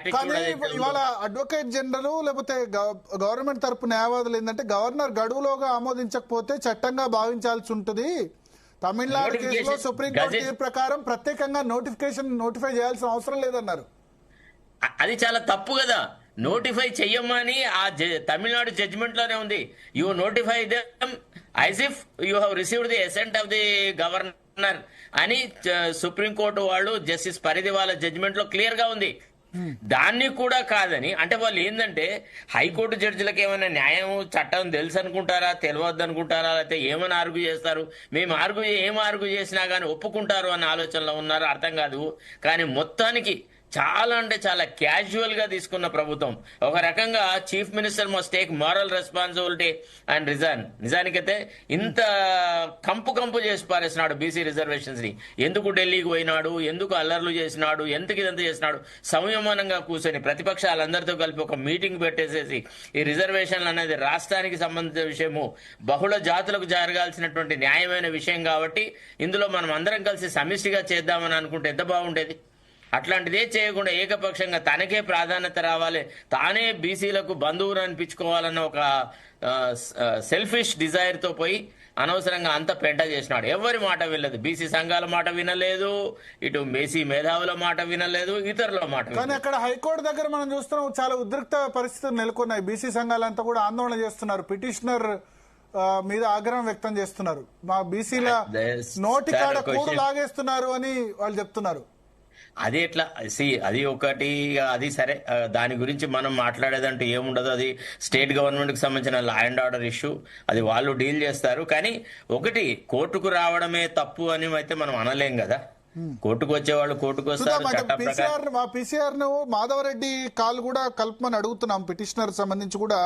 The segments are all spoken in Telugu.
కానీ యాటిట్యూడ్ ఏదైతే ఉందో. ఇవాళ అడ్వకేట్ జనరల్ లేకపోతే గవర్నమెంట్ తరపు న్యాయవాదులు ఏంటంటే గవర్నర్ గడువులోగా ఆమోదించకపోతే చట్టంగా భావించాల్సి ఉంటుంది. తమిళనాడు కేసులో నోటిఫికేషన్ సుప్రీంకోర్టు గజెట్ తీర్పు ప్రకారం ప్రత్యేకంగా నోటిఫై చేయాల్సిన అవసరం లేదన్నారు. అది చాలా తప్పు కదా. నోటిఫై చెయ్యమని ఆ తమిళనాడు జడ్జిమెంట్ లోనే ఉంది. You notify them as if you have received the assent of the governor అని సుప్రీంకోర్టు వాళ్ళు జస్టిస్ పరిధి వాళ్ళ జడ్జిమెంట్ లో క్లియర్ గా ఉంది. దాన్ని కూడా కాదని అంటే వాళ్ళు ఏంటంటే హైకోర్టు జడ్జిలకు ఏమైనా న్యాయం చట్టం తెలుసు అనుకుంటారా, తెలియవద్దు అనుకుంటారా, లేకపోతే ఏమైనా ఆర్గ్యూ చేస్తారు. మేము ఏం ఆర్గ్యూ చేసినా కానీ ఒప్పుకుంటారు అన్న ఆలోచనలో ఉన్నారు, అర్థం కాదు. కానీ మొత్తానికి చాలా అంటే చాలా క్యాజువల్ గా తీసుకున్న ప్రభుత్వం. ఒక రకంగా chief minister must take moral responsibility and resign. నిజానికైతే ఇంత కంపు చేసి పారేసినాడు బీసీ రిజర్వేషన్స్ ని. ఎందుకు ఢిల్లీకి పోయినాడు, ఎందుకు అల్లర్లు చేసినాడు, ఎందుకు ఇదంతా చేసినాడు. సంయమనంగా కూర్చొని ప్రతిపక్షాలందరితో కలిపి ఒక మీటింగ్ పెట్టేసేసి ఈ రిజర్వేషన్లు అనేది రాష్ట్రానికి సంబంధించిన విషయము, బహుళ జాతులకు జరగాల్సినటువంటి న్యాయమైన విషయం కాబట్టి ఇందులో మనం అందరం కలిసి సమిష్టిగా చేద్దామని అనుకుంటే ఎంత బాగుండేది. అట్లాంటిదే చేయకుండా ఏకపక్షంగా తనకే ప్రాధాన్యత రావాలి, తానే బీసీలకు బంధువులు అనిపించుకోవాలన్న ఒక సెల్ఫిష్ డిజైర్ తో పోయి అనవసరంగా అంత పెంట చేసినాడు. ఎవరి మాట వినలేదు, బీసీ సంఘాల మాట వినలేదు, ఇటు బీసీ మేధావుల మాట వినలేదు, ఇతరుల మాట. కానీ అక్కడ హైకోర్టు దగ్గర మనం చూస్తున్నాం చాలా ఉద్రిక్త పరిస్థితులు నెలకొన్నాయి. బీసీ సంఘాలంతా కూడా ఆందోళన చేస్తున్నారు, పిటిషనర్ మీద ఆగ్రహం వ్యక్తం చేస్తున్నారు. మా బీసీల నోటి కాడ కూడు లాగేస్తున్నారు అని వాళ్ళు చెప్తున్నారు. అది ఎట్లా అది ఒకటి, అది సరే, దాని గురించి మనం మాట్లాడేదంటూ ఏముండదు. అది స్టేట్ గవర్నమెంట్ కి సంబంధించిన లా అండ్ ఆర్డర్ ఇష్యూ, అది వాళ్ళు డీల్ చేస్తారు. కానీ ఒకటి, కోర్టుకు రావడమే తప్పు అని అయితే మనం అనలేం కదా. కోర్టుకు వచ్చేవాళ్ళు కోర్టుకు వస్తారు. పీసీఆర్ ను మాధవరెడ్డి కాల్ కూడా కలుపమని అడుగుతున్నాం. పిటిషనర్ సంబంధించి కూడా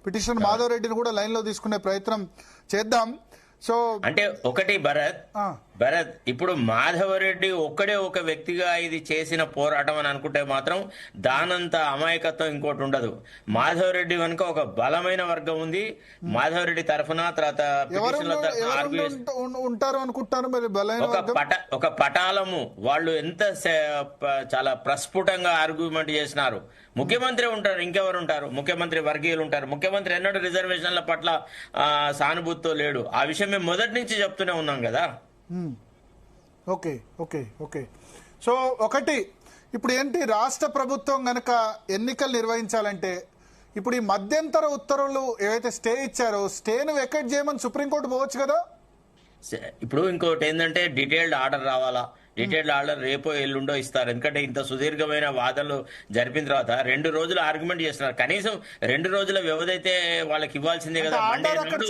పిటిషనర్ మాధవరెడ్డిని కూడా లైన్ లో తీసుకునే ప్రయత్నం చేద్దాం. సో అంటే ఒకటి భరత్ ఇప్పుడు మాధవరెడ్డి ఒక్కడే ఒక వ్యక్తిగా ఇది చేసిన పోరాటం అని అనుకుంటే మాత్రం దానంత అమాయకత్వం ఇంకోటి ఉండదు. మాధవరెడ్డి వెనుక ఒక బలమైన వర్గం ఉంది. మాధవరెడ్డి తరఫున తర్వాత ఉంటారు అనుకుంటారు. ఒక పటాలము వాళ్ళు ఎంత చాలా ప్రస్ఫుటంగా ఆర్గ్యుమెంట్ చేసినారు. ముఖ్యమంత్రి ఉంటారు, ఇంకెవరు ఉంటారు, ముఖ్యమంత్రి వర్గీయులు ఉంటారు. ముఖ్యమంత్రి ఎన్నడూ రిజర్వేషన్ల పట్ల సానుభూతితో లేడు. ఆ విషయం మేము మొదటి నుంచి చెప్తూనే ఉన్నాం కదా. ఓకే ఓకే ఓకే సో ఒకటి, ఇప్పుడు ఏంటి, రాష్ట్ర ప్రభుత్వం గనక ఎన్నికలు నిర్వహించాలంటే ఇప్పుడు ఈ మధ్యంతర ఉత్తర్వులు ఏవైతే స్టే ఇచ్చారో స్టేను వెకేట్ చేయమని సుప్రీంకోర్టు పోవచ్చు కదా. ఇప్పుడు ఇంకోటి ఏంటంటే డీటెయిల్డ్ ఆర్డర్ రావాలా. డీటెయిల్డ్ ఆర్డర్ రేపో ఎల్లుండో ఇస్తారు. ఎందుకంటే ఇంత సుదీర్ఘమైన వాదనలు జరిపిన తర్వాత 2 రోజులు ఆర్గ్యుమెంట్ చేస్తున్నారు. కనీసం 2 రోజుల వ్యవధి అయితే వాళ్ళకి ఇవ్వాల్సిందే కదా.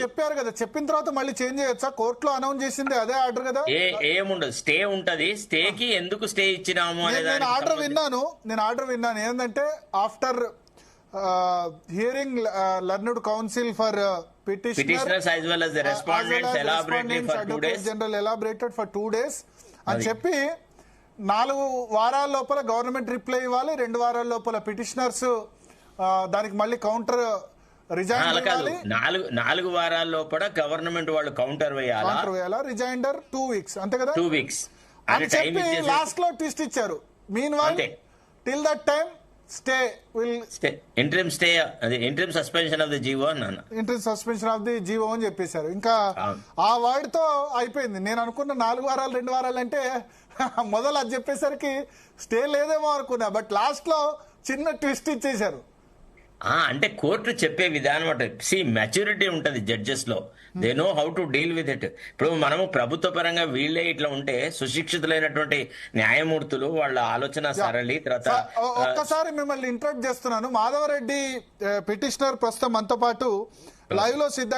చెప్పారు కదా, చెప్పిన తర్వాత మళ్ళీ చేంజ్ చేయొచ్చా? కోర్టులో అనౌన్స్ చేసింది అదే ఆర్డర్ కదా. ఏముండదు, స్టే ఉంటది. స్టేకి ఎందుకు స్టే ఇచ్చినాము అనేది నేను ఆర్డర్ విన్నాను ఏంటంటే after hearing learned council for petitioners as well as the respondents elaborated for 2 days, general elaborated for 2 days అని చెప్పి 4 వారాల లోపల గవర్నమెంట్ రిప్లై ఇవ్వాలి. 2 వారాల లోపల పిటిషనర్స్ దానికి మళ్ళీ కౌంటర్ రిజైండర్ ఇవ్వాలి. 4 వారాల లోపల గవర్నమెంట్ వాళ్ళు కౌంటర్ వేయాలా, రిజైండర్ 2 weeks అంతే కదా. 2 weeks అని చెప్పి లాస్ట్ లో ట్విస్ట్ ఇచ్చారు. Mean while till that time interim suspension of the GO అని చెప్పేశారు. ఇంకా ఆ వర్డ్ తో అయిపోయింది. నేను అనుకున్న 4 వారాలు 2 వారాలు అంటే మొదలు అది చెప్పేసరికి స్టే లేదేమో అనుకున్నా. బట్ లాస్ట్ లో చిన్న ట్విస్ట్ ఇచ్చేశారు. అంటే కోర్టు చెప్పే విధానం అంటే మెచ్యూరిటీ ఉంటది జడ్జెస్ లో. They know how to deal with it. ఇప్పుడు మనము ప్రభుత్వ పరంగా వీళ్ళే ఇట్లా ఉంటే సుశిక్షితులైనటువంటి న్యాయమూర్తులు వాళ్ళ ఆలోచన సరళి తర్వాత. ఒక్కసారి మిమ్మల్ని ఇంటరప్ట్ చేస్తున్నాను. మాధవరెడ్డి పిటిషనర్ ప్రస్తుతం మనతో పాటు లైవ్ లో సిద్ధ